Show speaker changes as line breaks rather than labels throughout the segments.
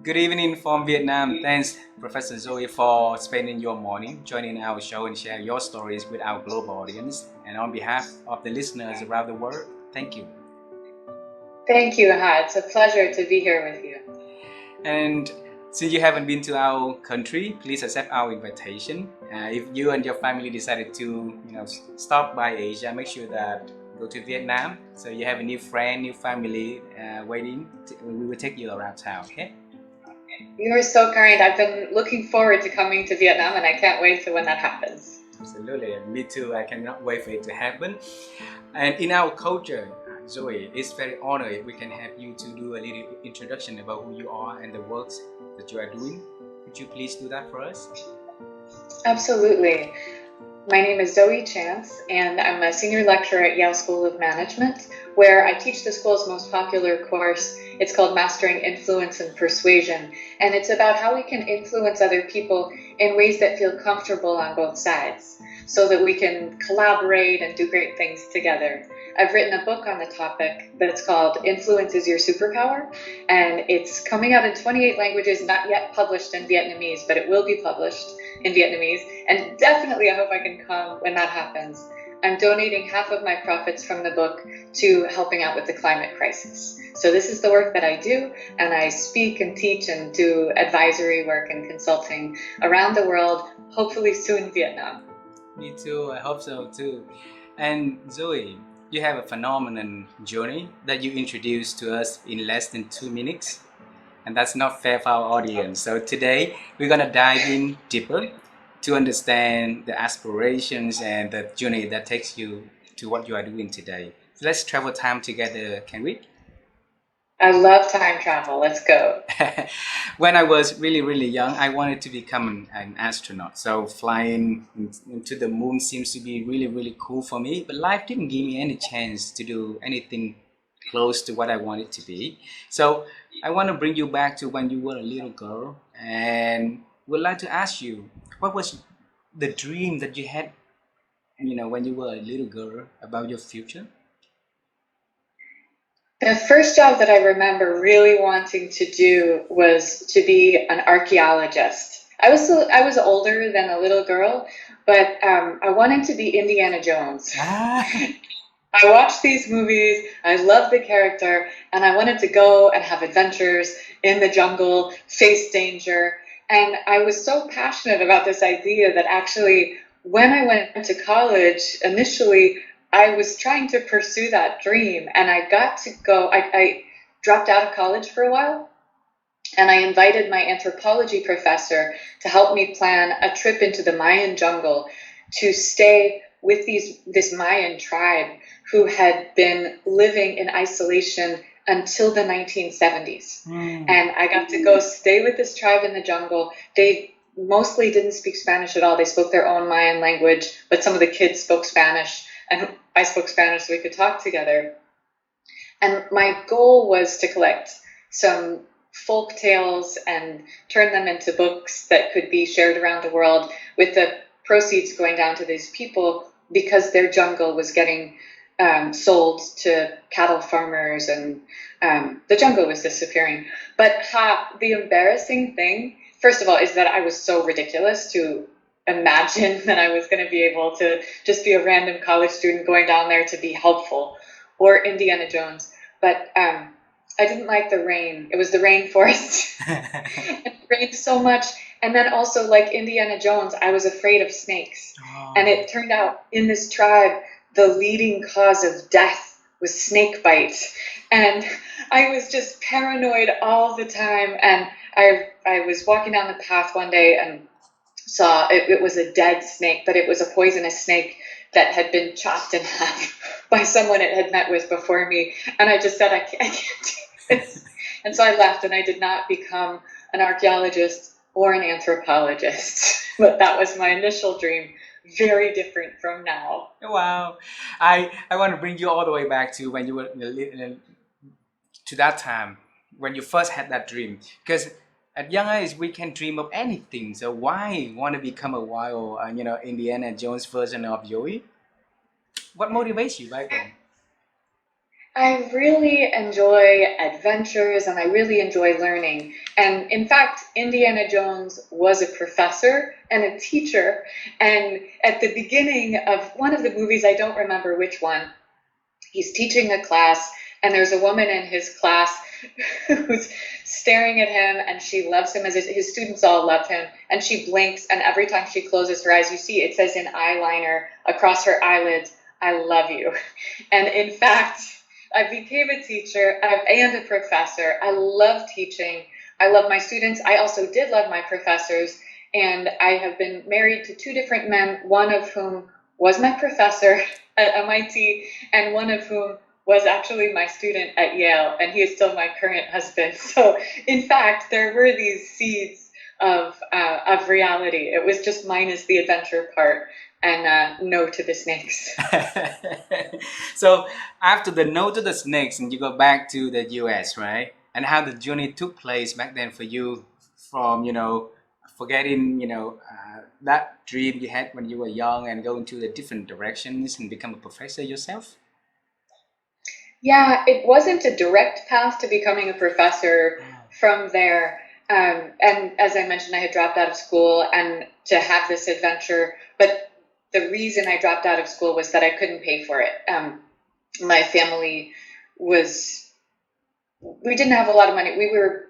Good evening from Vietnam. Thanks, Professor Zoe, for spending your morning joining our show and share your stories with our global audience. And on behalf of the listeners around the world, thank you.
Thank you, Ha. It's a pleasure to be here with you.
And since you haven't been to our country, please accept our invitation. If you and your family decided to, stop by Asia, make sure that go to Vietnam. So you have a new friend, new family waiting. We will take you around town. Okay.
You are so kind. I've been looking forward to coming to Vietnam, and I can't wait for when that happens.
Absolutely, and me too. I cannot wait for it to happen. And in our culture, Zoe, it's very honored if we can have you to do a little introduction about who you are and the works that you are doing. Could you please do that for us?
Absolutely. My name is Zoe Chance, and I'm a senior lecturer at Yale School of Management, where I teach the school's most popular course. It's called Mastering Influence and Persuasion, and it's about how we can influence other people in ways that feel comfortable on both sides, so that we can collaborate and do great things together. I've written a book on the topic that's called Influence is Your Superpower, and it's coming out in 28 languages, not yet published in Vietnamese, but it will be published in Vietnamese, and definitely I hope I can come when that happens. I'm donating half of my profits from the book to helping out with the climate crisis. So this is the work that I do, and I speak and teach and do advisory work and consulting around the world, hopefully soon Vietnam.
Me too, I hope so too. And Zoe, you have a phenomenal journey that you introduced to us in less than 2 minutes. And that's not fair for our audience. So today we're gonna dive in deeper to understand the aspirations and the journey that takes you to what you are doing today. So let's travel time together, can we?
I love time travel. Let's go.
When I was really young, I wanted to become an astronaut. So flying into the moon seems to be really cool for me. But life didn't give me any chance to do anything close to what I wanted to be. So I want to bring you back to when you were a little girl, and would like to ask you, what was the dream that you had, when you were a little girl about your future?
The first job that I remember really wanting to do was to be an archaeologist. I was older than a little girl, but I wanted to be Indiana Jones.
Ah.
I watched these movies, I loved the character, and I wanted to go and have adventures in the jungle, face danger. And I was so passionate about this idea that actually, when I went to college, initially, I was trying to pursue that dream. And I got to go, I dropped out of college for a while, and I invited my anthropology professor to help me plan a trip into the Mayan jungle to stay with this Mayan tribe who had been living in isolation until the 1970s. And I got to go stay with this tribe in the jungle. They mostly didn't speak Spanish at all. They spoke their own Mayan language, but some of the kids spoke Spanish, and I spoke Spanish so we could talk together. And my goal was to collect some folk tales and turn them into books that could be shared around the world, with the proceeds going down to these people because their jungle was getting sold to cattle farmers, and the jungle was disappearing. But the embarrassing thing, first of all, is that I was so ridiculous to imagine that I was going to be able to just be a random college student going down there to be helpful, or Indiana Jones. But I didn't like the rain. It was the rainforest. It rained so much. And then also, like Indiana Jones, I was afraid of snakes. Oh. And it turned out in this tribe, the leading cause of death was snake bite. And I was just paranoid all the time. And I was walking down the path one day and saw it was a dead snake, but it was a poisonous snake that had been chopped in half by someone it had met with before me. And I just said, I can't do this. And so I left, and I did not become an archaeologist or an anthropologist. But that was my initial dream. Very different from now.
Wow. I want to bring you all the way back to when you were to that time when you first had that dream, because at young age we can dream of anything. So why want to become a wild Indiana Jones version of Joey? What motivates you back then?
I really enjoy adventures and I really enjoy learning. And in fact, Indiana Jones was a professor and a teacher. And at the beginning of one of the movies, I don't remember which one, he's teaching a class and there's a woman in his class who's staring at him and she loves him as his students all love him, and she blinks and every time she closes her eyes you see it says in eyeliner across her eyelids, I love you. And in fact, I became a teacher and a professor. I love teaching. I love my students. I also did love my professors, and I have been married to two different men, one of whom was my professor at MIT and one of whom was actually my student at Yale, and he is still my current husband. So, in fact, there were these seeds of reality. It was just minus the adventure part and no to the snakes.
So after the no to the snakes, and you go back to the US, right? And how the journey took place back then for you, from forgetting that dream you had when you were young and going to the different directions and become a professor yourself.
Yeah, it wasn't a direct path to becoming a professor from there. And as I mentioned, I had dropped out of school and to have this adventure. But the reason I dropped out of school was that I couldn't pay for it. My family we didn't have a lot of money. We were,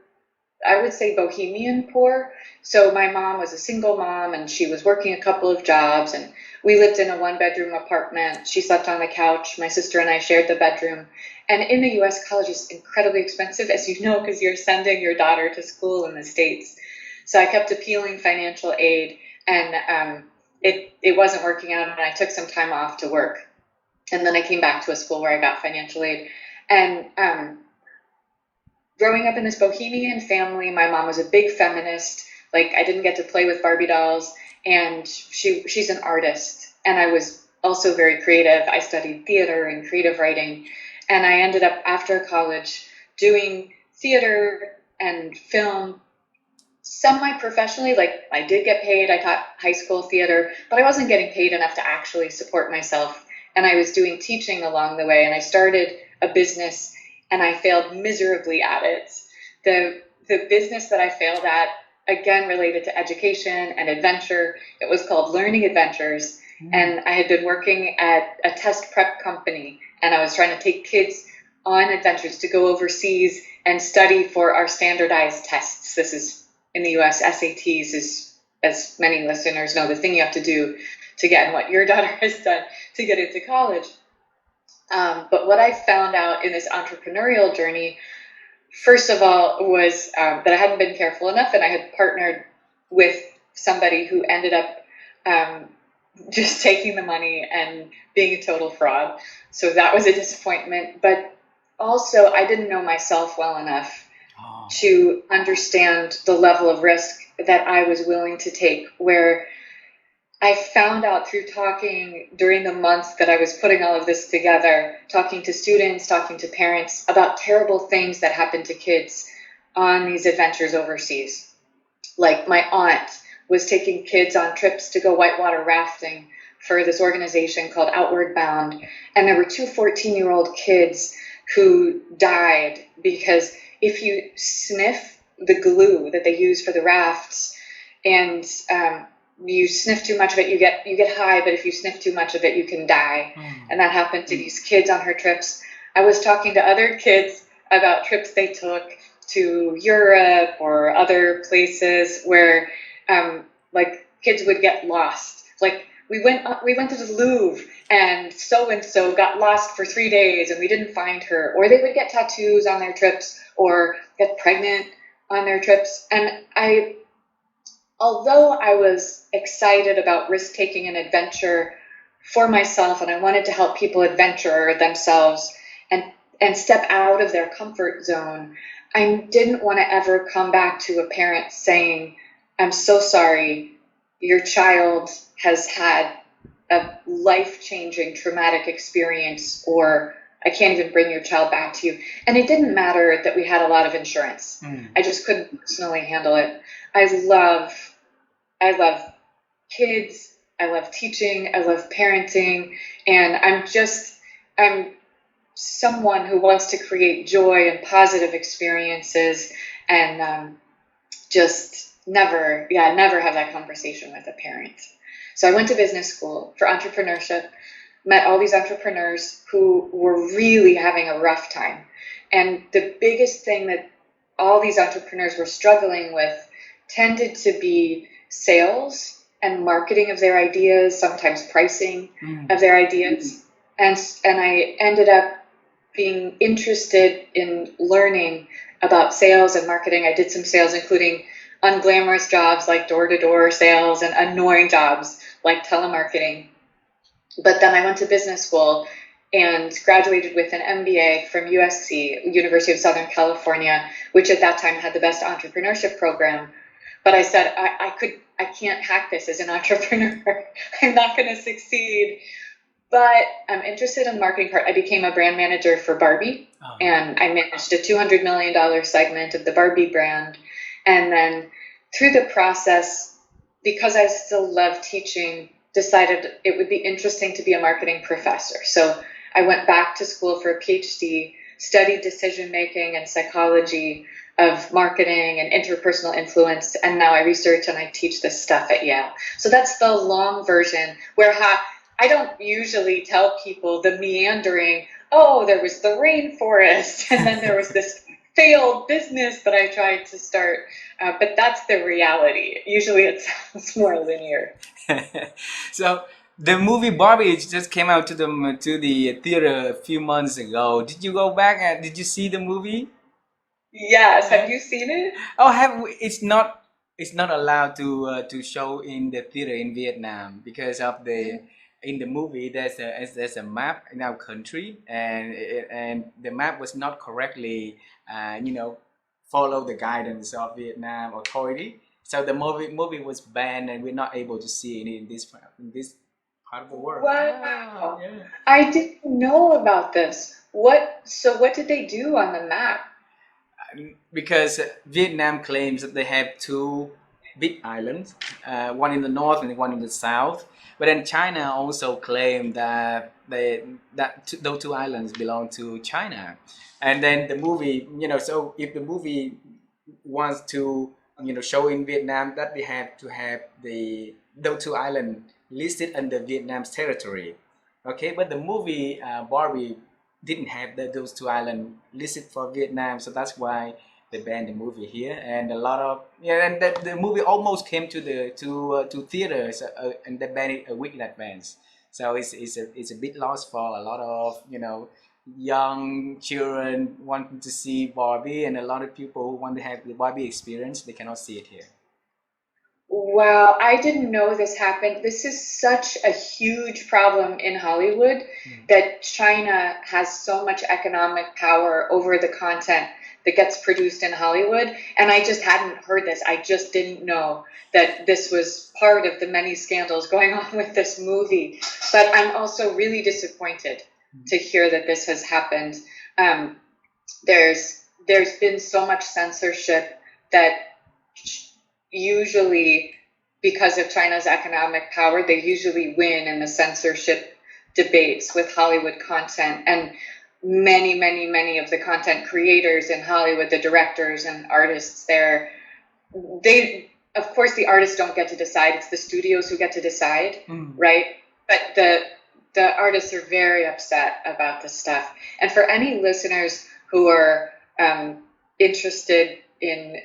I would say, bohemian poor. So my mom was a single mom and she was working a couple of jobs, and we lived in a one-bedroom apartment. She slept on the couch. My sister and I shared the bedroom. And in the US, college is incredibly expensive, as you know, because you're sending your daughter to school in the States. So I kept appealing financial aid, and it wasn't working out, and I took some time off to work. And then I came back to a school where I got financial aid. And growing up in this bohemian family, my mom was a big feminist. Like, I didn't get to play with Barbie dolls, and she's an artist. And I was also very creative. I studied theater and creative writing, and I ended up after college doing theater and film semi-professionally. Like, I did get paid. I taught high school theater, but I wasn't getting paid enough to actually support myself. And I was doing teaching along the way, and I started a business, and I failed miserably at it. The business that I failed at, again, related to education and adventure. It was called Learning Adventures, and I had been working at a test prep company, and I was trying to take kids on adventures to go overseas and study for our standardized tests. This is in the US, SATs is, as many listeners know, the thing you have to do to get in what your daughter has done to get into college. But what I found out in this entrepreneurial journey, first of all, was that I hadn't been careful enough, and I had partnered with somebody who ended up just taking the money and being a total fraud. So that was a disappointment. But also, I didn't know myself well enough to understand the level of risk that I was willing to take, where I found out through talking during the months that I was putting all of this together, talking to students, talking to parents about terrible things that happen to kids on these adventures overseas. Like, my aunt was taking kids on trips to go whitewater rafting for this organization called Outward Bound. And there were two 14-year-old kids who died because if you sniff the glue that they use for the rafts, and you sniff too much of it, you get high, but if you sniff too much of it, you can die. And that happened to these kids on her trips. I was talking to other kids about trips they took to Europe or other places where like, kids would get lost. Like, we went to the Louvre and so got lost for 3 days and we didn't find her. Or they would get tattoos on their trips or get pregnant on their trips. And although I was excited about risk-taking and adventure for myself, and I wanted to help people adventure themselves and step out of their comfort zone, I didn't want to ever come back to a parent saying, I'm so sorry, your child has had a life-changing traumatic experience, or I can't even bring your child back to you. And it didn't matter that we had a lot of insurance. I just couldn't personally handle it. I love kids. I love teaching. I love parenting. And I'm someone who wants to create joy and positive experiences, and just never have that conversation with a parent. So I went to business school for entrepreneurship, met all these entrepreneurs who were really having a rough time. And the biggest thing that all these entrepreneurs were struggling with tended to be sales and marketing of their ideas, sometimes pricing of their ideas. And I ended up being interested in learning about sales and marketing. I did some sales, including unglamorous jobs like door-to-door sales and annoying jobs like telemarketing. But then I went to business school and graduated with an MBA from USC, University of Southern California, which at that time had the best entrepreneurship program. But I said, I can't hack this as an entrepreneur. I'm not going to succeed. But I'm interested in the marketing part. I became a brand manager for Barbie, and I managed a $200 million segment of the Barbie brand. And then through the process, because I still love teaching, decided it would be interesting to be a marketing professor. So I went back to school for a PhD, studied decision-making and psychology of marketing and interpersonal influence, and now I research and I teach this stuff at Yale. So that's the long version, where I don't usually tell people the meandering, oh, there was the rainforest, and then there was this failed business that I tried to start, but that's the reality. Usually it sounds more linear.
So the movie Barbie just came out to the theater a few months ago. Did you go back and did you see the movie?
Yes. Have you seen it?
Oh, it's not allowed to show in the theater in Vietnam because of the in the movie there's a map in our country, and the map was not correctly follow the guidance of Vietnam authority. So the movie was banned, and we're not able to see it in this part of the world.
Wow.
Yeah.
I didn't know about this. So what did they do on the map?
Because Vietnam claims that they have two big islands, one in the north and one in the south. But then China also claimed that those two islands belong to China. And then the movie, so if the movie wants to, show in Vietnam, that they have to have those two islands listed under Vietnam's territory. Okay, but the movie Barbie didn't have those two islands listed for Vietnam, so that's why they banned the movie here. And a lot of and the movie almost came to the to theaters, and they banned it a week in advance. So it's a bit lost for a lot of young children wanting to see Barbie, and a lot of people who want to have the Barbie experience. They cannot see it here.
Wow, I didn't know this happened. This is such a huge problem in Hollywood that China has so much economic power over the content that gets produced in Hollywood. And I just hadn't heard this. I just didn't know that this was part of the many scandals going on with this movie. But I'm also really disappointed to hear that this has happened. There's been so much censorship that usually, because of China's economic power, they usually win in the censorship debates with Hollywood content. And many of the content creators in Hollywood, the directors and artists there, of course the artists don't get to decide. It's the studios who get to decide, right? But the artists are very upset about this stuff. And for any listeners who are interested in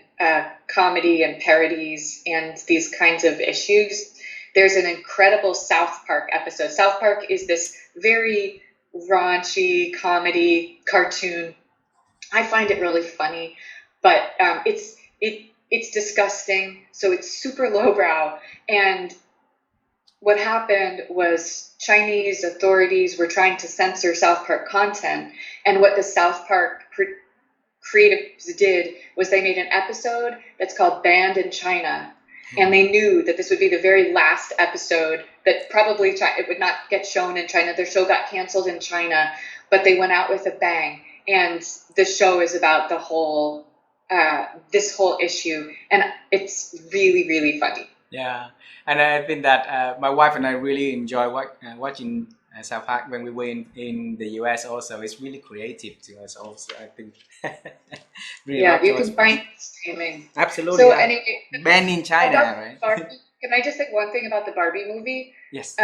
comedy and parodies and these kinds of issues, there's an incredible South Park episode. South Park is this very raunchy comedy cartoon. I find it really funny, but it's disgusting. So it's super lowbrow. And what happened was Chinese authorities were trying to censor South Park content, and what the South Park creatives did was they made an episode that's called Banned in China, and they knew that this would be the very last episode that probably it would not get shown in China. Their show got canceled in China, but they went out with a bang, and the show is about the whole this whole issue, and it's really funny.
Yeah, and I think that my wife and I really enjoy watching South Park when we were in the US also, it's really creative to us also, I think. Really
Yeah,
love
you
those
can
films.
find streaming.
Absolutely.
So
Yeah.
anyway,
Banned in China,
about
right?
Barbie, can I just say one thing about the Barbie movie?
Yes.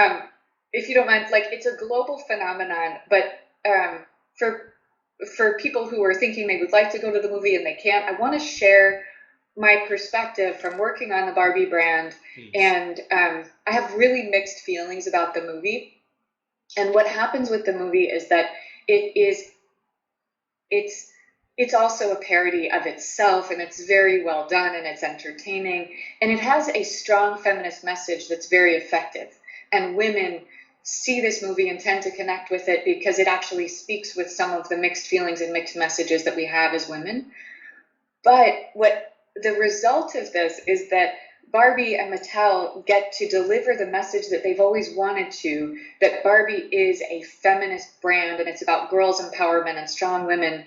If you don't mind, like it's a global phenomenon, but for people who are thinking they would like to go to the movie and they can't, I want to share my perspective from working on the Barbie brand.
Please.
And I have really mixed feelings about the movie. And what happens with the movie is that it's also a parody of itself, and it's very well done, and it's entertaining, and it has a strong feminist message that's very effective. And women see this movie and tend to connect with it because it actually speaks with some of the mixed feelings and mixed messages that we have as women. But what the result of this is that Barbie and Mattel get to deliver the message that they've always wanted to, that Barbie is a feminist brand and it's about girls' empowerment and strong women.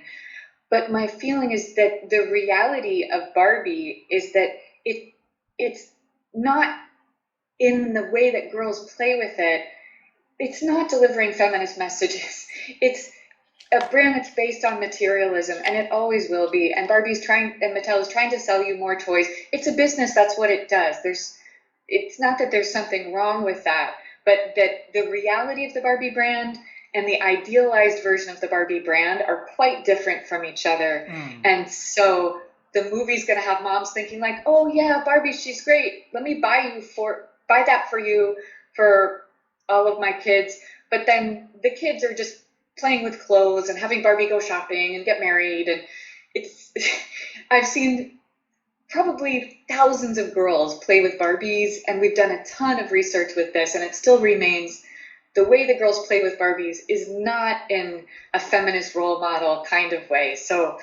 But my feeling is that the reality of Barbie is that it's not, in the way that girls play with it, it's not delivering feminist messages. It's a brand that's based on materialism, and it always will be. And Mattel is trying to sell you more toys. It's a business. That's what it does. It's not that there's something wrong with that, but that the reality of the Barbie brand and the idealized version of the Barbie brand are quite different from each other. And so the movie's going to have moms thinking like, oh yeah, Barbie, she's great. Let me buy that for you for all of my kids. But then the kids are just playing with clothes and having Barbie go shopping and get married. And I've seen probably thousands of girls play with Barbies, and we've done a ton of research with this, and it still remains the way the girls play with Barbies is not in a feminist role model kind of way. So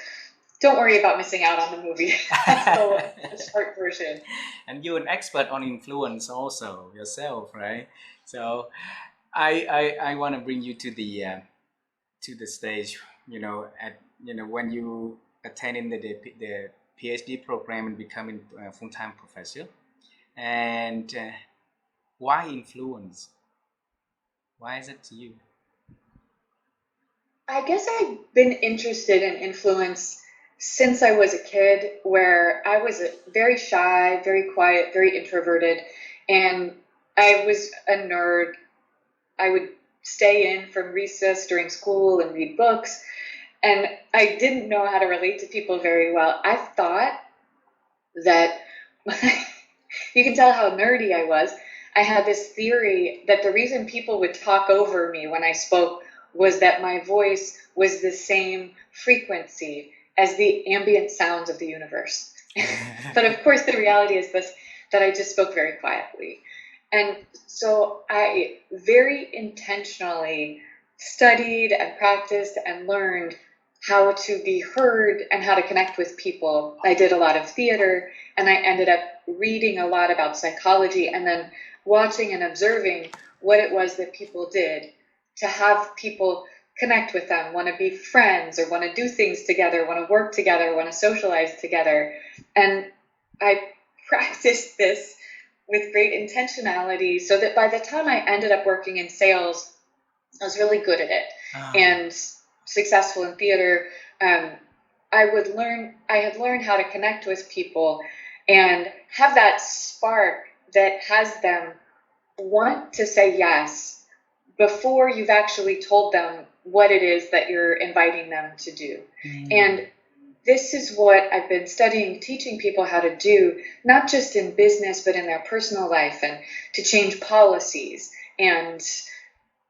don't worry about missing out on the movie. That's the short version.
And you're an expert on influence also yourself, right? So I want to bring you to the stage, when you attending the PhD program and becoming a full-time professor. And why influence? Why is it to you?
I guess I've been interested in influence since I was a kid, where I was very shy, very quiet, very introverted, and I was a nerd. I would stay in from recess during school and read books, and I didn't know how to relate to people very well. I thought that you can tell how nerdy I was. I had this theory that the reason people would talk over me when I spoke was that my voice was the same frequency as the ambient sounds of the universe. But of course, the reality is that I just spoke very quietly. And so I very intentionally studied and practiced and learned how to be heard and how to connect with people. I did a lot of theater, and I ended up reading a lot about psychology and then watching and observing what it was that people did to have people connect with them, want to be friends or want to do things together, want to work together, want to socialize together. And I practiced this with great intentionality so that by the time I ended up working in sales, I was really good at it and successful in theater. I had learned how to connect with people and have that spark that has them want to say yes before you've actually told them what it is that you're inviting them to do. And this is what I've been studying, teaching people how to do, not just in business, but in their personal life, and to change policies and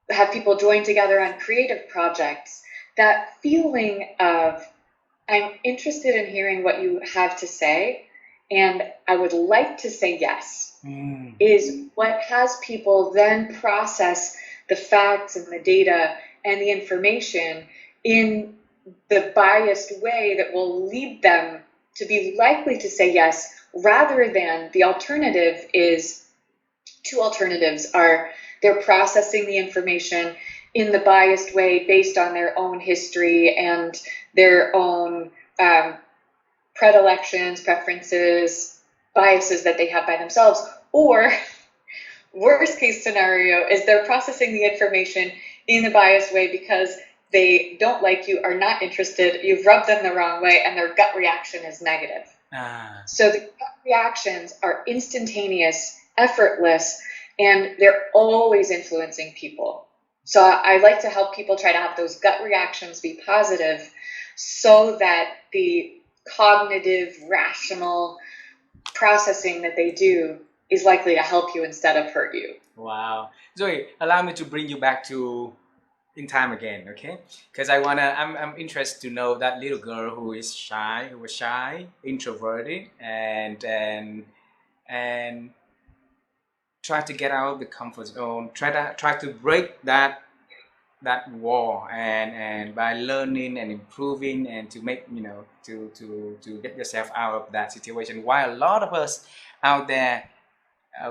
have people join together on creative projects. That feeling of, I'm interested in hearing what you have to say, and I would like to say yes, is what has people then process the facts and the data and the information in the biased way that will lead them to be likely to say yes, rather than the alternative is, two alternatives are, they're processing the information in the biased way based on their own history and their own predilections, preferences, biases that they have by themselves, or worst case scenario is they're processing the information in a biased way because they don't like you, are not interested, you've rubbed them the wrong way, and their gut reaction is negative. So the gut reactions are instantaneous, effortless, and they're always influencing people. So I like to help people try to have those gut reactions be positive so that the cognitive, rational processing that they do is likely to help you instead of hurt you.
Wow. Zoe, allow me to bring you back to in time again, okay? Because I'm interested to know that little girl who was shy, introverted, and try to get out of the comfort zone, try to break that wall, and by learning and improving and to make, to get yourself out of that situation. While a lot of us out there,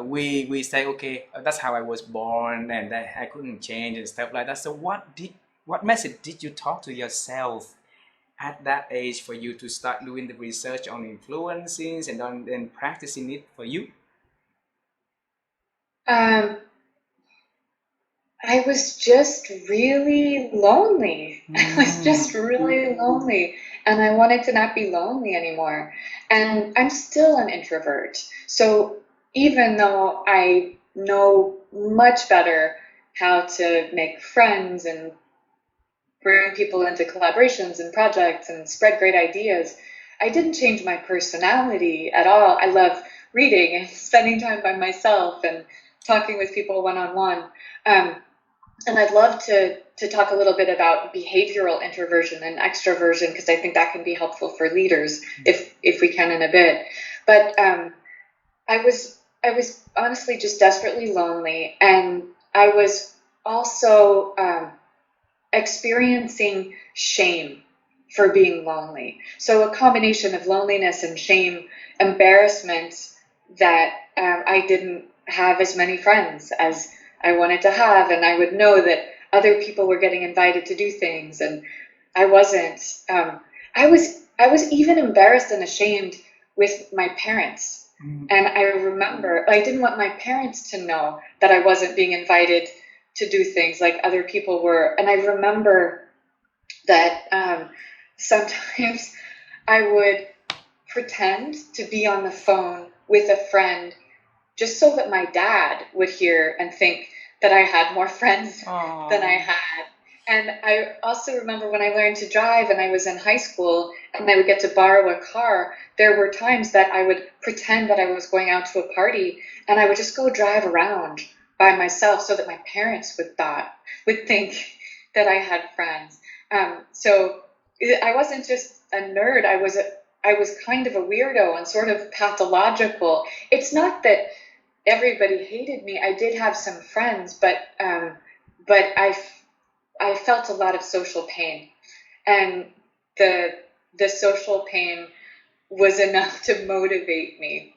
we say, okay, that's how I was born and that I couldn't change and stuff like that. So what message did you talk to yourself at that age for you to start doing the research on influences and practicing it for you?
I was just really lonely. I was just really lonely, and I wanted to not be lonely anymore. And I'm still an introvert. So even though I know much better how to make friends and bring people into collaborations and projects and spread great ideas, I didn't change my personality at all. I love reading and spending time by myself and talking with people one-on-one. And I'd love to talk a little bit about behavioral introversion and extroversion, because I think that can be helpful for leaders if we can in a bit. But I was honestly just desperately lonely, and I was also experiencing shame for being lonely. So a combination of loneliness and shame, embarrassment that I didn't have as many friends as I wanted to have, and I would know that other people were getting invited to do things, and I wasn't. I was even embarrassed and ashamed with my parents, and I remember I didn't want my parents to know that I wasn't being invited to do things like other people were, and I remember that sometimes I would pretend to be on the phone with a friend just so that my dad would hear and think that I had more friends than I had. And I also remember when I learned to drive and I was in high school and I would get to borrow a car, there were times that I would pretend that I was going out to a party and I would just go drive around by myself so that my parents would think that I had friends. So I wasn't just a nerd, I was kind of a weirdo and sort of pathological. It's not that everybody hated me. I did have some friends, but I felt a lot of social pain, and the social pain was enough to motivate me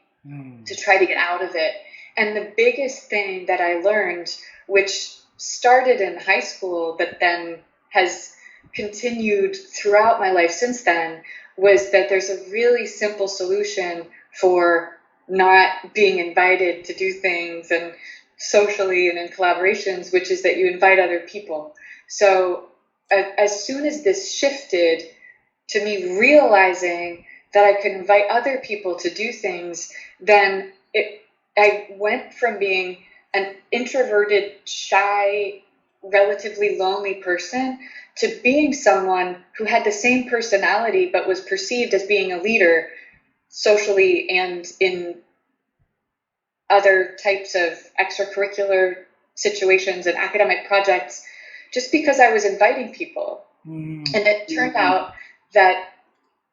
to try to get out of it. And the biggest thing that I learned, which started in high school but then has continued throughout my life since then, was that there's a really simple solution for not being invited to do things and socially and in collaborations, which is that you invite other people. So as soon as this shifted to me realizing that I could invite other people to do things, then I went from being an introverted, shy, relatively lonely person to being someone who had the same personality but was perceived as being a leader socially and in other types of extracurricular situations and academic projects, just because I was inviting people. And it turned out that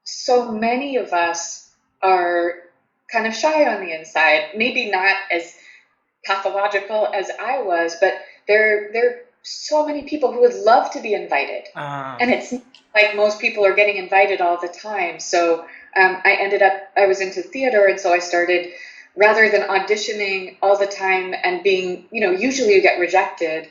so many of us are kind of shy on the inside, maybe not as pathological as I was, but there are so many people who would love to be invited. And it's like most people are getting invited all the time. So I was into theater, and so I started, rather than auditioning all the time and being, usually you get rejected,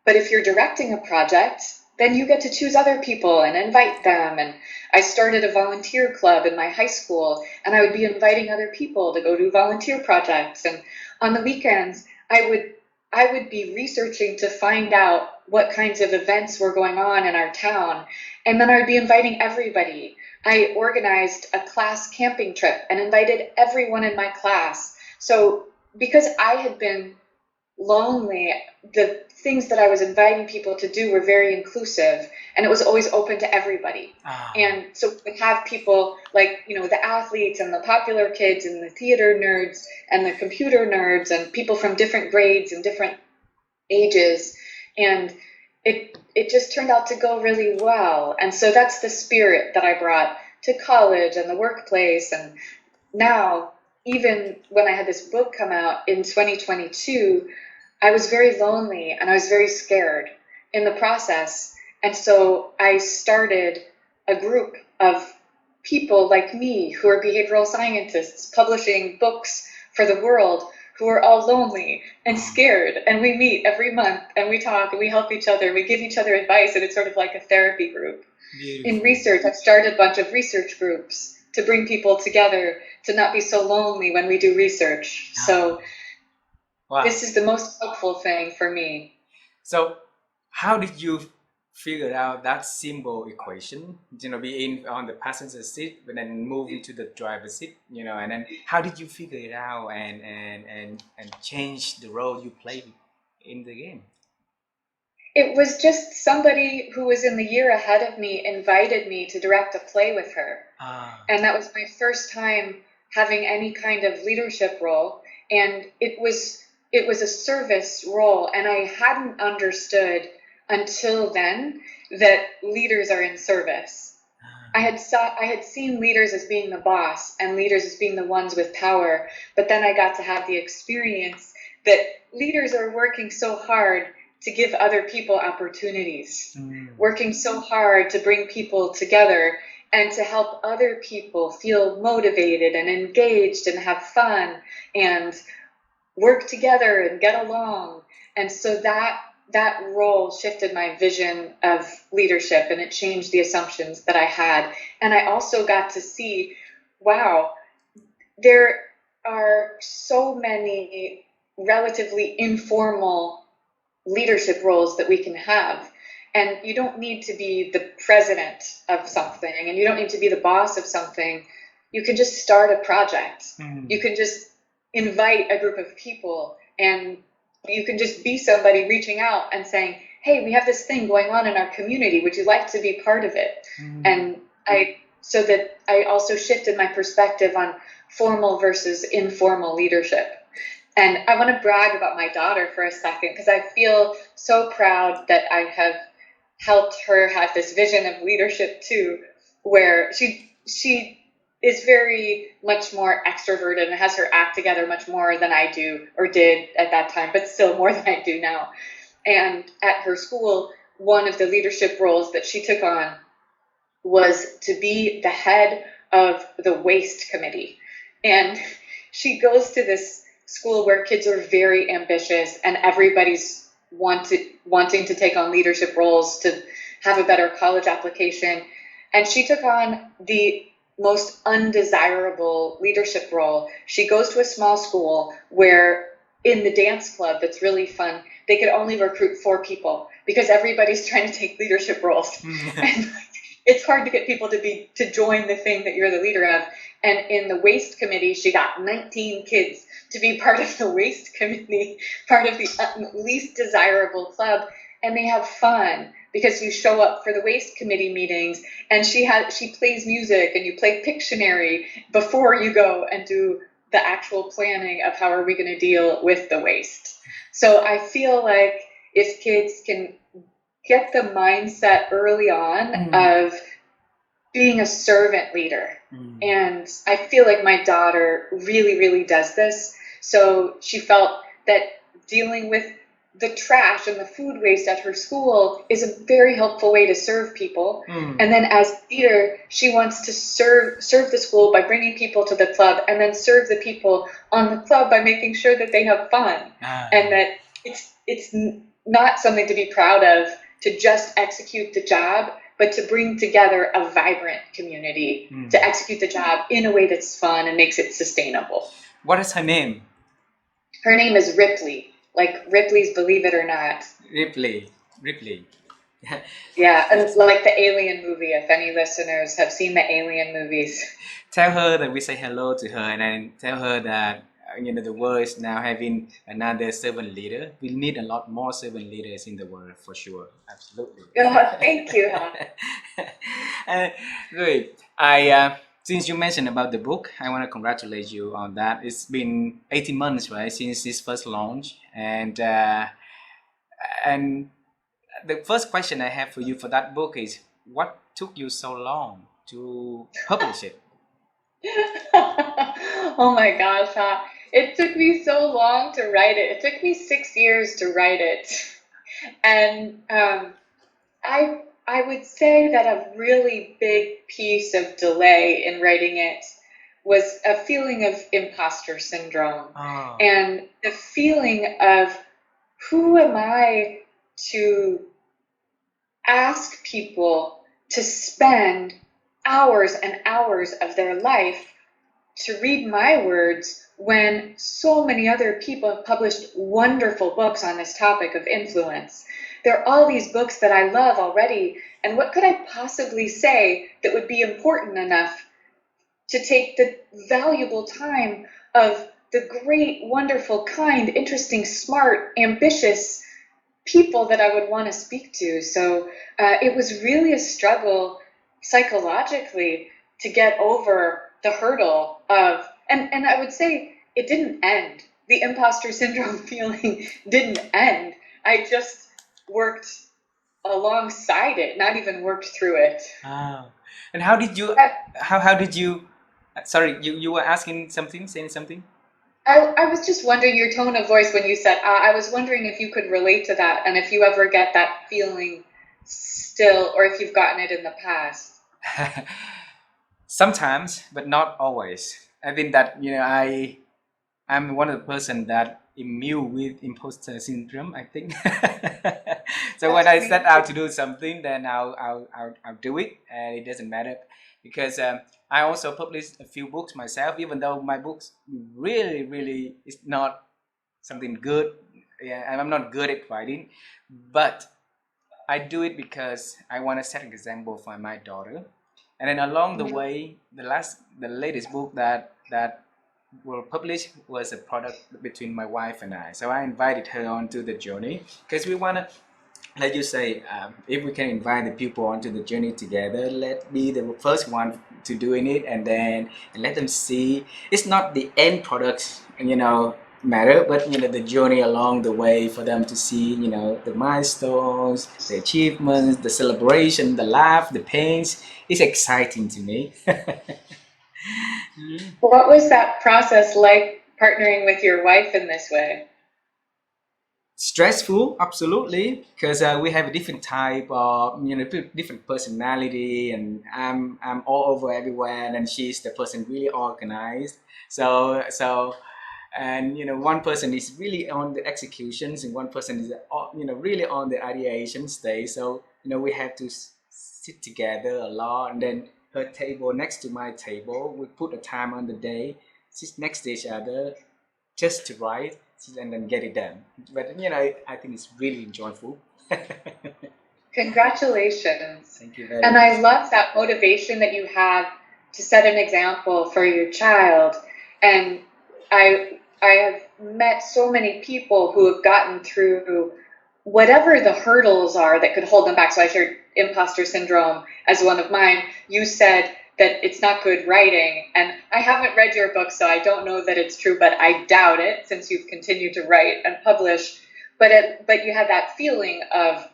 but if you're directing a project, then you get to choose other people and invite them. And I started a volunteer club in my high school, and I would be inviting other people to go do volunteer projects. And on the weekends, I would be researching to find out what kinds of events were going on in our town, and then I would be inviting everybody. I organized a class camping trip and invited everyone in my class. So because I had been lonely, the things that I was inviting people to do were very inclusive, and it was always open to everybody. And so we have people like, the athletes and the popular kids and the theater nerds and the computer nerds and people from different grades and different ages. And it just turned out to go really well. And so that's the spirit that I brought to college and the workplace. And now, even when I had this book come out in 2022, I was very lonely and I was very scared in the process. And so I started a group of people like me who are behavioral scientists publishing books for the world, who are all lonely and scared. And we meet every month and we talk and we help each other. We give each other advice, and it's sort of like a therapy group. Beautiful. In research, I've started a bunch of research groups to bring people together to not be so lonely when we do research. So this is the most helpful thing for me.
So how did you figure out that simple equation, being on the passenger seat but then move into the driver's seat, and then how did you figure it out and change the role you play in the game?
It was just somebody who was in the year ahead of me invited me to direct a play with her. And that was my first time having any kind of leadership role. And it was a service role. And I hadn't understood until then that leaders are in service. I had seen leaders as being the boss and leaders as being the ones with power. But then I got to have the experience that leaders are working so hard to give other people opportunities, working so hard to bring people together and to help other people feel motivated and engaged and have fun and work together and get along. And so that role shifted my vision of leadership, and it changed the assumptions that I had. And I also got to see, wow, there are so many relatively informal leadership roles that we can have. And you don't need to be the president of something, and you don't need to be the boss of something. You can just start a project. You can just invite a group of people, and you can just be somebody reaching out and saying, hey, we have this thing going on in our community. Would you like to be part of it? And I also shifted my perspective on formal versus informal leadership. And I want to brag about my daughter for a second, because I feel so proud that I have helped her have this vision of leadership too, where she is very much more extroverted and has her act together much more than I do or did at that time, but still more than I do now. And at her school, one of the leadership roles that she took on was to be the head of the waste committee. And she goes to this school where kids are very ambitious and everybody's wanting to take on leadership roles to have a better college application. And she took on the most undesirable leadership role. She goes to a small school where in the dance club that's really fun, they could only recruit 4 people because everybody's trying to take leadership roles. And it's hard to get people to join the thing that you're the leader of. And in the waste committee, she got 19 kids to be part of the waste committee, part of the least desirable club. And they have fun because you show up for the waste committee meetings, and she plays music, and you play Pictionary before you go and do the actual planning of how are we going to deal with the waste. So I feel like if kids can get the mindset early on of being a servant leader. And I feel like my daughter really, really does this. So she felt that dealing with the trash and the food waste at her school is a very helpful way to serve people. And then as a leader, she wants to serve the school by bringing people to the club, and then serve the people on the club by making sure that they have fun. And that it's not something to be proud of to just execute the job, but to bring together a vibrant community to execute the job in a way that's fun and makes it sustainable.
What is her name?
Her name is Ripley. like Ripley's Believe It or Not.
Ripley.
Yeah, and
Yes.
like the Alien movie, if any listeners have seen the Alien movies.
Tell her that we say hello to her, and then tell her that the world is now having another servant leader. We need a lot more servant leaders in the world for sure. Absolutely.
Oh, thank you, huh?
uh, Great. Since you mentioned about the book, I want to congratulate you on that. It's been 18 months, right, since its first launch, and the first question I have for you for that book is, what took you so long to publish it?
Oh my gosh, huh? It took me so long to write it. It took me 6 years to write it. And I would say that a really big piece of delay in writing it was a feeling of imposter syndrome,
Oh.
and the feeling of, who am I to ask people to spend hours and hours of their life to read my words when so many other people have published wonderful books on this topic of influence. There are all these books that I love already, and what could I possibly say that would be important enough to take the valuable time of the great, wonderful, kind, interesting, smart, ambitious people that I would want to speak to? So it was really a struggle psychologically to get over the hurdle of, and I would say it didn't end. The imposter syndrome feeling didn't end. I just worked alongside it, not even worked through it.
Ah. And how did you? How did you? Sorry, you were asking something, saying something.
I was just wondering your tone of voice when you said, I was wondering if you could relate to that, and if you ever get that feeling still, or if you've gotten it in the past.
Sometimes, but not always. I think that I'm one of the person that immune with imposter syndrome, I think. So when
That's
I
me
set out
too.
to do something, then I'll do it, and it doesn't matter because I also published a few books myself, even though my books really is not something good. Yeah, and I'm not good at writing, but I do it because I want to set an example for my daughter. And then along the
Mhm.
way, the latest book that were published was a product between my wife and I. So I invited her onto the journey because we want to, like you say, if we can invite the people onto the journey together, let be the first one to doing it, and then let them see. It's not the end product, matter, but the journey along the way for them to see, the milestones, the achievements, the celebration, the laugh, the pains. It's exciting to me.
What was that process like, partnering with your wife in this way?
Stressful, absolutely, because we have a different type of, different personality, and I'm all over everywhere, and she's the person really organized. So and one person is really on the executions, and one person is really on the ideation stage. So we have to sit together a lot, and then her table next to my table, we put a time on the day, sit next to each other, just to write and then get it done. But I think it's really enjoyable.
Congratulations.
Thank you very
And
much.
I love that motivation that you have to set an example for your child. And I have met so many people who have gotten through whatever the hurdles are that could hold them back. So I shared imposter syndrome as one of mine. You said that it's not good writing, and I haven't read your book, so I don't know that it's true, but I doubt it since you've continued to write and publish. But you had that feeling of,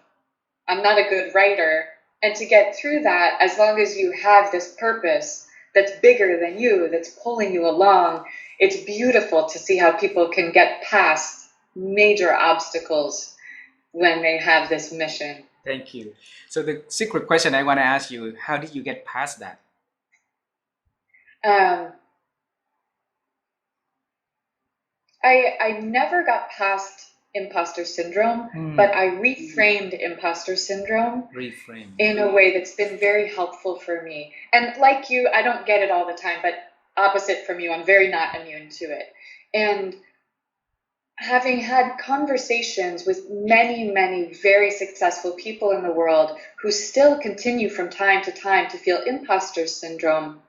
I'm not a good writer. And to get through that, as long as you have this purpose that's bigger than you, that's pulling you along, it's beautiful to see how people can get past major obstacles when they have this mission.
Thank you. So the secret question I want to ask you: how did you get past that?
Um, I never got past imposter syndrome, but I reframed imposter syndrome
Reframe.
in a way that's been very helpful for me. And like you, I don't get it all the time, but opposite from you, I'm very not immune to it. And having had conversations with many, many very successful people in the world who still continue from time to time to feel imposter syndrome,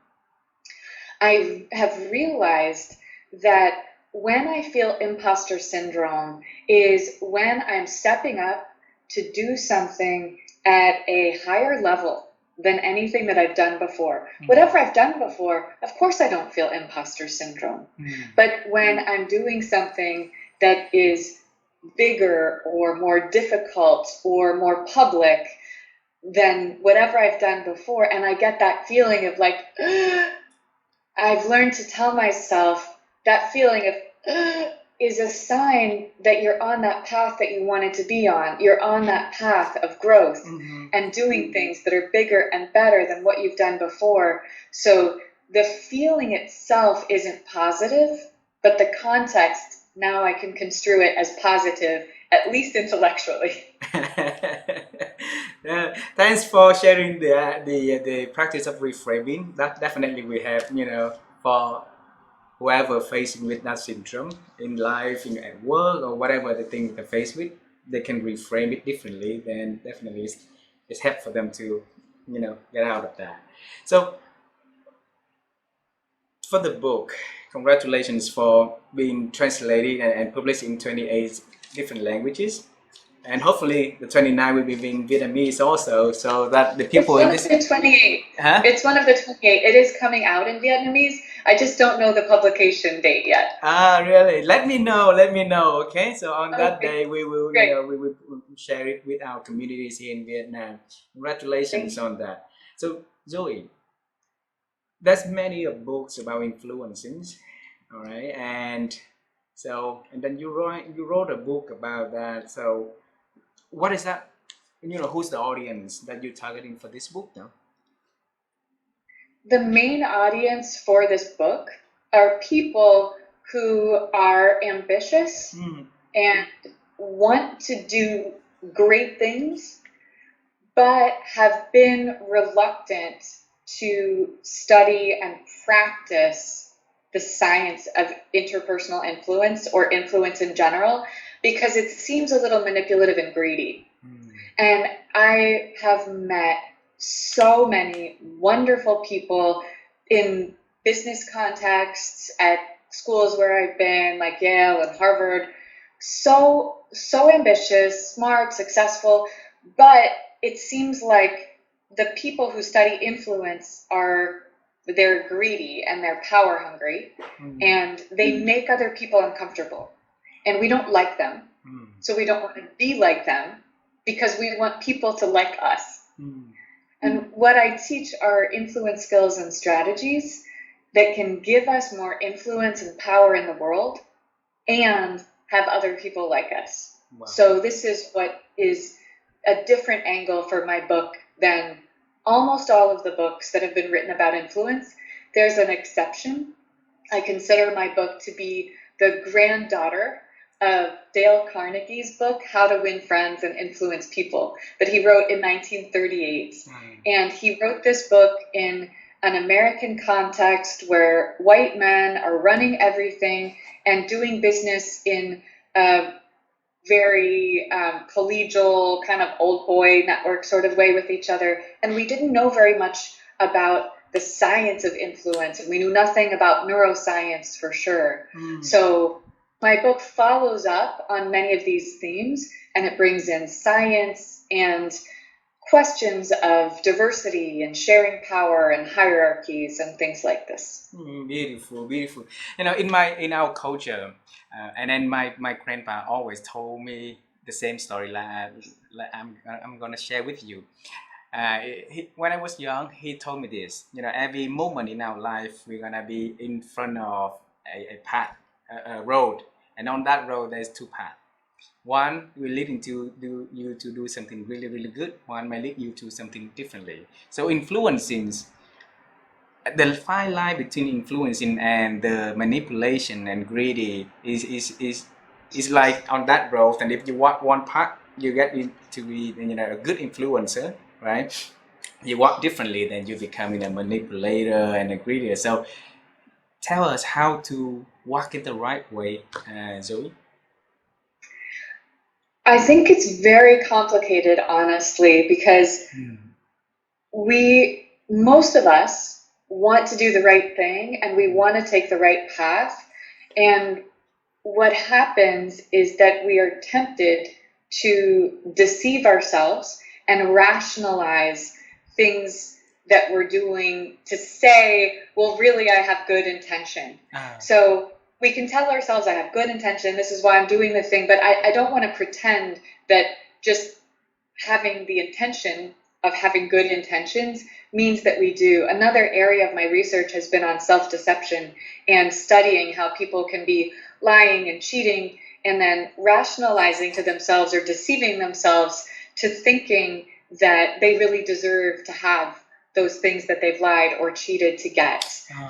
I have realized that when I feel imposter syndrome is when I'm stepping up to do something at a higher level than anything that I've done before. Whatever I've done before, of course I don't feel imposter syndrome. But when I'm doing something that is bigger or more difficult or more public than whatever I've done before, and I get that feeling of like, I've learned to tell myself that feeling of is a sign that you're on that path that you wanted to be on. You're on that path of growth and doing things that are bigger and better than what you've done before. So the feeling itself isn't positive, but the context, now I can construe it as positive, at least intellectually.
Thanks for sharing the practice of reframing. That definitely we have, for whoever facing with that syndrome in life, at work, or whatever the thing they face with, they can reframe it differently. Then definitely it's help for them to, get out of that. So for the book, congratulations for being translated and published in 28 different languages. And hopefully the 29 will be in Vietnamese also, so that the people in this...
It's 28.
Huh?
It's one of the 28. It is coming out in Vietnamese. I just don't know the publication date yet.
Ah, really? Let me know. Okay. So on that day, we will, we will share it with our communities here in Vietnam. Congratulations on that. So Zoe, there's many of books about influencing, all right, and then you wrote a book about that. So what is that? Who's the audience that you're targeting for this book now?
The main audience for this book are people who are ambitious and want to do great things, but have been reluctant to study and practice the science of interpersonal influence or influence in general, because it seems a little manipulative and greedy. And I have met so many wonderful people in business contexts at schools where I've been, like Yale and Harvard, so ambitious, smart, successful, but it seems like the people who study influence they're greedy and they're power hungry, and they make other people uncomfortable, and we don't like them. So we don't want to be like them because we want people to like us. And what I teach are influence skills and strategies that can give us more influence and power in the world and have other people like us. Wow. So this is what is a different angle for my book than almost all of the books that have been written about influence. There's an exception. I consider my book to be the granddaughter of Dale Carnegie's book, How to Win Friends and Influence People, that he wrote in 1938. And he wrote this book in an American context where white men are running everything and doing business in a very collegial kind of old boy network sort of way with each other. And we didn't know very much about the science of influence, and we knew nothing about neuroscience for sure. So my book follows up on many of these themes, and it brings in science and questions of diversity and sharing power and hierarchies and things like this.
Beautiful. In our culture, and then my grandpa always told me the same story like I'm gonna share with you. When I was young, he told me this. Every moment in our life, we're gonna be in front of a path, a road, and on that road there's two paths. One will lead you to do something really, really good. One may lead you to something differently. So influencing, the fine line between influencing and the manipulation and greedy is like on that road. And if you walk one path, you get to be a good influencer, right? You walk differently, then you becoming a manipulator and a greedy. So tell us how to walk it the right way, Zoe.
I think it's very complicated, honestly, because most of us want to do the right thing and we want to take the right path. And what happens is that we are tempted to deceive ourselves and rationalize things that we're doing to say, well, really, I have good intention. So we can tell ourselves, I have good intention, this is why I'm doing the thing, but I don't want to pretend that just having the intention of having good intentions means that we do. Another area of my research has been on self-deception and studying how people can be lying and cheating and then rationalizing to themselves or deceiving themselves to thinking that they really deserve to have those things that they've lied or cheated to get.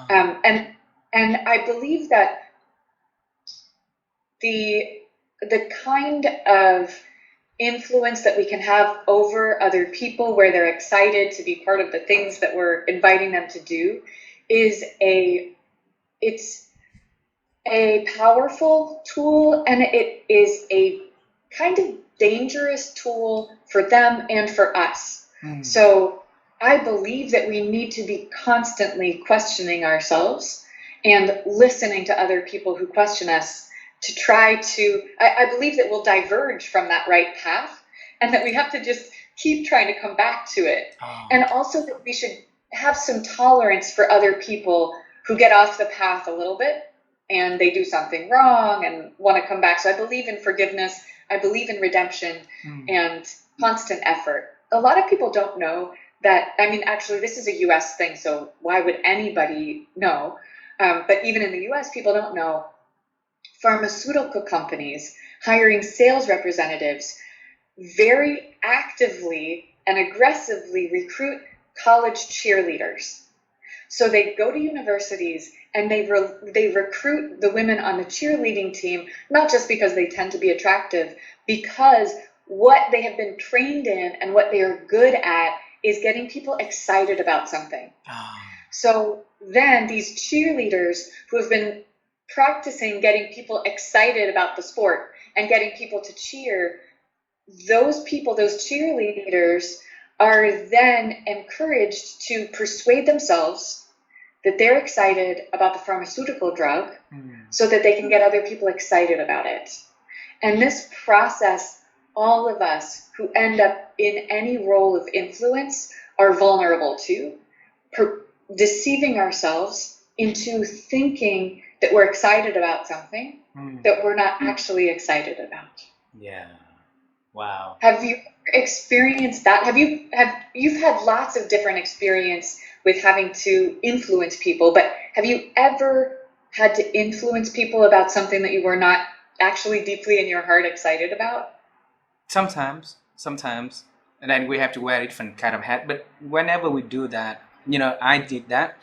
And I believe that the kind of influence that we can have over other people where they're excited to be part of the things that we're inviting them to do is it's a powerful tool, and it is a kind of dangerous tool for them and for us. So I believe that we need to be constantly questioning ourselves and listening to other people who question us to try to, I believe that we'll diverge from that right path and that we have to just keep trying to come back to it. And also that we should have some tolerance for other people who get off the path a little bit and they do something wrong and want to come back. So I believe in forgiveness. I believe in redemption and constant effort. A lot of people don't know that, I mean, actually, this is a US thing, so why would anybody know? But even in the US, people don't know pharmaceutical companies hiring sales representatives very actively and aggressively recruit college cheerleaders. So they go to universities and they recruit the women on the cheerleading team, not just because they tend to be attractive, because what they have been trained in and what they are good at is getting people excited about something. So then these cheerleaders who have been practicing getting people excited about the sport and getting people to cheer, those people, those cheerleaders, are then encouraged to persuade themselves that they're excited about the pharmaceutical drug so that they can get other people excited about it. And this process, all of us who end up in any role of influence are vulnerable to, deceiving ourselves into thinking that we're excited about something that we're not actually excited about.
Yeah. Wow.
Have you experienced that? You've had lots of different experience with having to influence people, but have you ever had to influence people about something that you were not actually deeply in your heart excited about?
Sometimes, and then we have to wear a different kind of hat. But whenever we do that, I did that.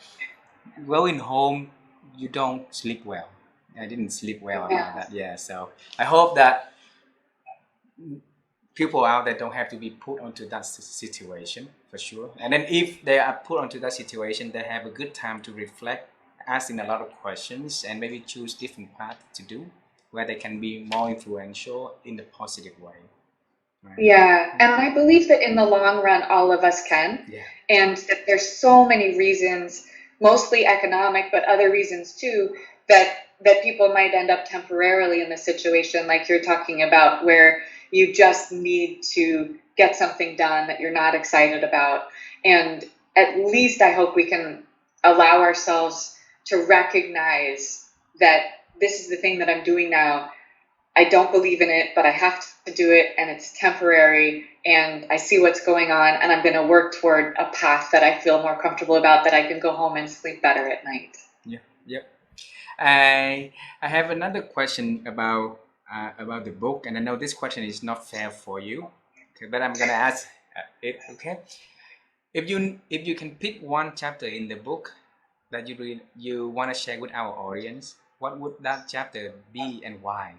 Going home, you don't sleep well. I didn't sleep well about that. Yeah. So I hope that people out there don't have to be put onto that situation for sure. And then if they are put onto that situation, they have a good time to reflect, asking a lot of questions, and maybe choose different path to do where they can be more influential in the positive way. Right?
Yeah, and I believe that in the long run, all of us can.
Yeah.
And that there's so many reasons, mostly economic, but other reasons too, that people might end up temporarily in the situation like you're talking about, where you just need to get something done that you're not excited about. And at least I hope we can allow ourselves to recognize that this is the thing that I'm doing now. I don't believe in it, but I have to do it, and it's temporary, and I see what's going on, and I'm going to work toward a path that I feel more comfortable about, that I can go home and sleep better at night.
Yeah. I have another question about the book, and I know this question is not fair for you, okay, but I'm gonna ask it. Okay, if you can pick one chapter in the book that you want to share with our audience, what would that chapter be and why?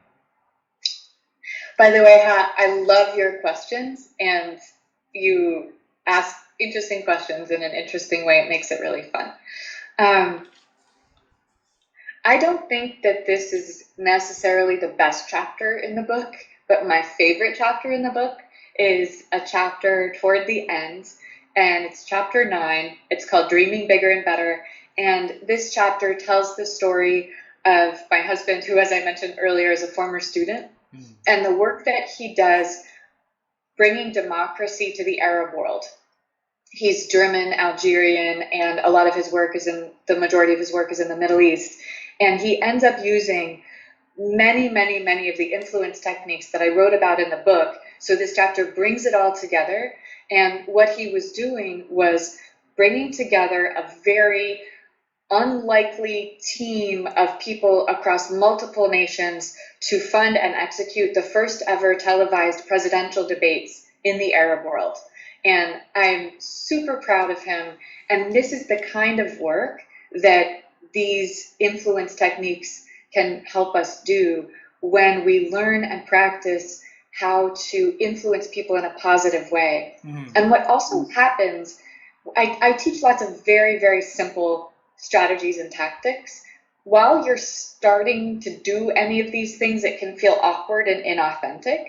By the way, I love your questions, and you ask interesting questions in an interesting way. It makes it really fun. I don't think that this is necessarily the best chapter in the book. but my favorite chapter in the book is a chapter toward the end, and it's chapter 9. It's called Dreaming Bigger and Better. And this chapter tells the story of my husband, who, as I mentioned earlier, is a former student, and the work that he does bringing democracy to the Arab world. He's German, Algerian, and a lot of his work is the majority of his work is in the Middle East. And he ends up using many of the influence techniques that I wrote about in the book. So this chapter brings it all together. And what he was doing was bringing together a very unlikely team of people across multiple nations to fund and execute the first ever televised presidential debates in the Arab world. And I'm super proud of him. And this is the kind of work that these influence techniques can help us do when we learn and practice how to influence people in a positive way. And what also happens, I teach lots of very simple strategies and tactics. While you're starting to do any of these things, it can feel awkward and inauthentic.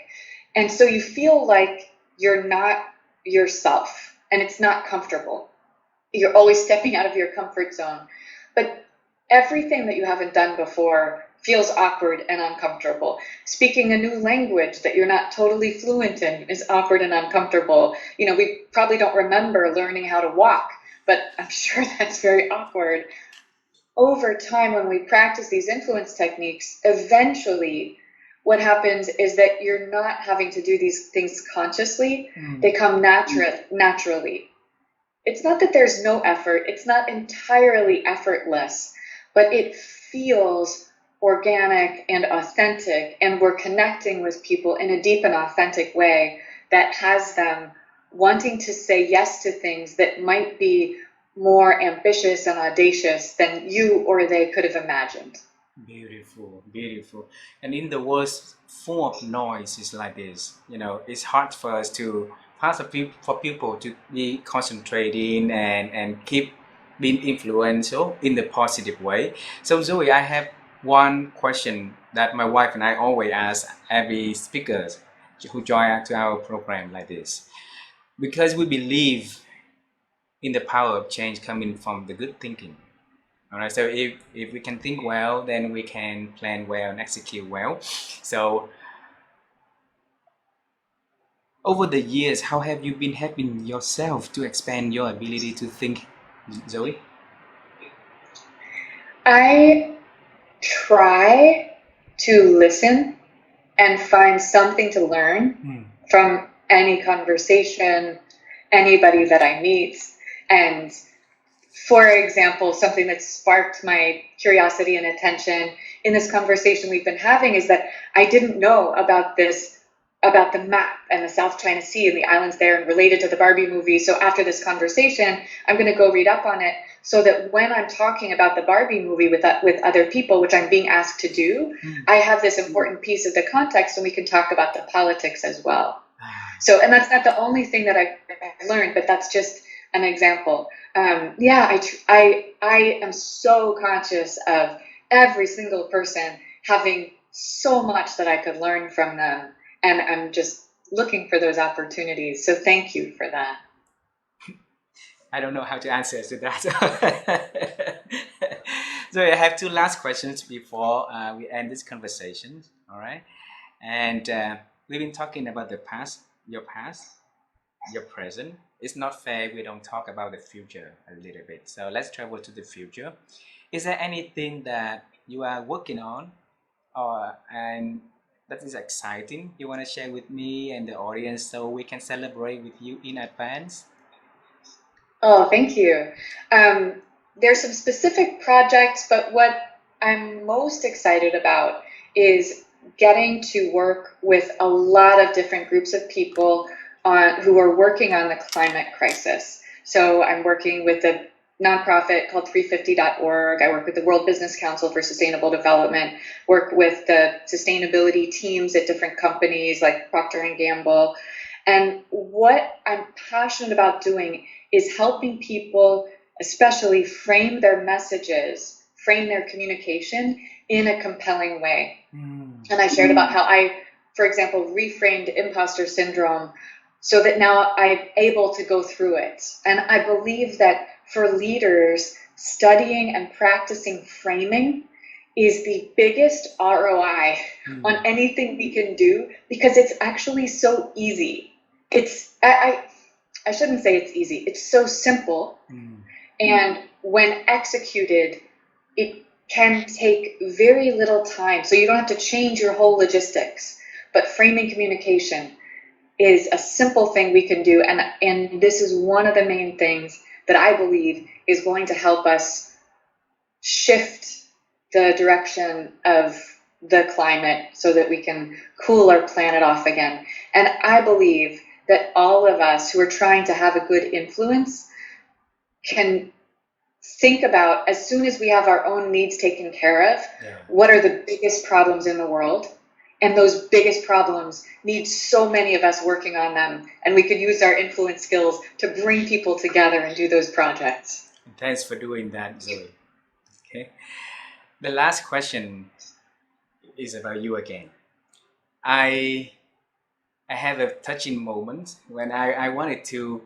And so you feel like you're not yourself and it's not comfortable. You're always stepping out of your comfort zone. But everything that you haven't done before feels awkward and uncomfortable. Speaking a new language that you're not totally fluent in is awkward and uncomfortable. You know, we probably don't remember learning how to walk, but I'm sure that's very awkward. Over time, when we practice these influence techniques, eventually what happens is that you're not having to do these things consciously. They come naturally. It's not that there's no effort. It's not entirely effortless, but it feels organic and authentic, and we're connecting with people in a deep and authentic way that has them wanting to say yes to things that might be more ambitious and audacious than you or they could have imagined.
Beautiful. And in the world full of noise is like this, you know, it's hard for us to for people to be concentrating and keep being influential in the positive way. So Zoe, I have one question that my wife and I always ask every speaker who join to our program like this, because we believe in the power of change coming from the good thinking. All right, so if we can think well, then we can plan well and execute well. So over the years, how have you been helping yourself to expand your ability to think, Zoe?
I try to listen and find something to learn from any conversation, anybody that I meet. And for example, something that sparked my curiosity and attention in this conversation we've been having is that I didn't know about the map and the South China Sea and the islands there and related to the Barbie movie. So after this conversation, I'm going to go read up on it so that when I'm talking about the Barbie movie with other people, which I'm being asked to do, I have this important piece of the context and we can talk about the politics as well. So, and that's not the only thing that I've learned, but that's just an example. I am so conscious of every single person having so much that I could learn from them. And I'm just looking for those opportunities. So thank you for that.
I don't know how to answer to that. So I have two last questions before we end this conversation. All right. And we've been talking about the past, your present. It's not fair we don't talk about the future a little bit. So let's travel to the future. Is there anything that you are working on and that is exciting you want to share with me and the audience so we can celebrate with you in advance?
Oh, thank you. There's some specific projects, but what I'm most excited about is getting to work with a lot of different groups of people who are working on the climate crisis. So I'm working with a nonprofit called 350.org. I work with the World Business Council for Sustainable Development, work with the sustainability teams at different companies like Procter & Gamble. And what I'm passionate about doing is helping people, especially frame their messages, frame their communication in a compelling way. And I shared about how I for example, reframed imposter syndrome so that now I'm able to go through it. And I believe that for leaders, studying and practicing framing is the biggest ROI on anything we can do, because it's actually so easy. I shouldn't say it's easy. It's so simple. And when executed, it can take very little time. So you don't have to change your whole logistics. But framing communication is a simple thing we can do. And this is one of the main things that I believe is going to help us shift the direction of the climate so that we can cool our planet off again. And I believe that all of us who are trying to have a good influence can think about, as soon as we have our own needs taken care of, what are the biggest problems in the world? And those biggest problems need so many of us working on them. And we could use our influence skills to bring people together and do those projects.
Thanks for doing that, Zoe. Okay. The last question is about you again. I have a touching moment when I wanted to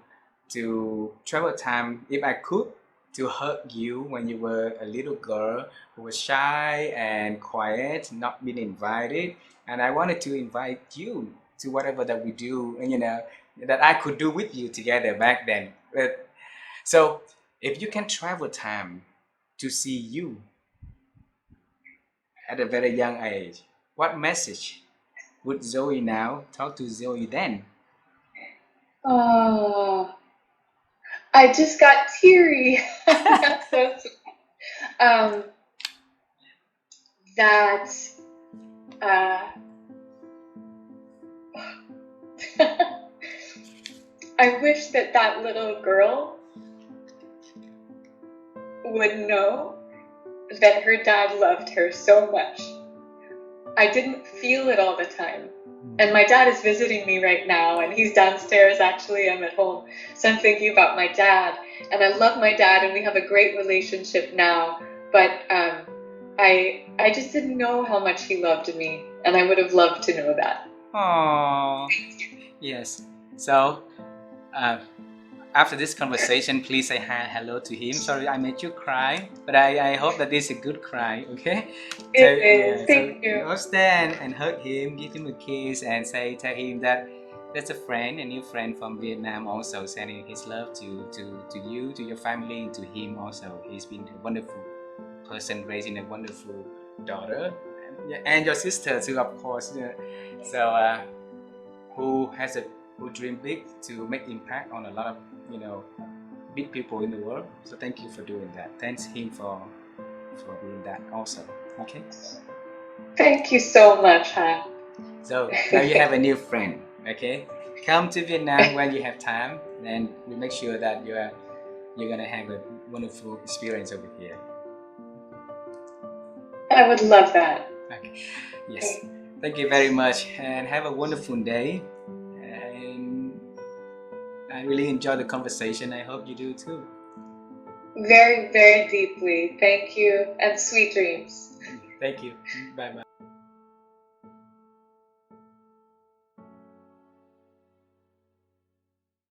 travel time, if I could, to hug you when you were a little girl who was shy and quiet, not being invited. And I wanted to invite you to whatever that we do, and that I could do with you together back then. So if you can travel time to see you at a very young age, what message would Zoe now talk to Zoe then?
Oh, I just got teary. That's so sweet. That I wish that little girl would know that her dad loved her so much. I didn't feel it all the time. And my dad is visiting me right now, and he's downstairs. Actually, I'm at home. So I'm thinking about my dad, and I love my dad, and we have a great relationship now. But I just didn't know how much he loved me, and I would have loved to know that.
Oh, yes. So after this conversation, please say hello to him. Sorry, I made you cry, but I hope that this is a good cry, okay?
It is. Thank you.
Go stand and hug him, give him a kiss, and tell him that that's a friend, a new friend from Vietnam, also sending his love to you, to your family, and to him also. He's been a wonderful person, raising a wonderful daughter, and your sister too, of course. So who dream big to make impact on a lot of big people in the world. So thank you for doing that. Thanks him for doing that also. Okay.
Thank you so much, huh?
So now you have a new friend. Okay. Come to Vietnam when you have time, and we make sure that you're gonna have a wonderful experience over here.
I would love that.
Okay. Yes. Thank you very much, and have a wonderful day. And I really enjoyed the conversation. I hope you do too.
Very, very deeply. Thank you, and sweet dreams.
Thank you. Bye bye.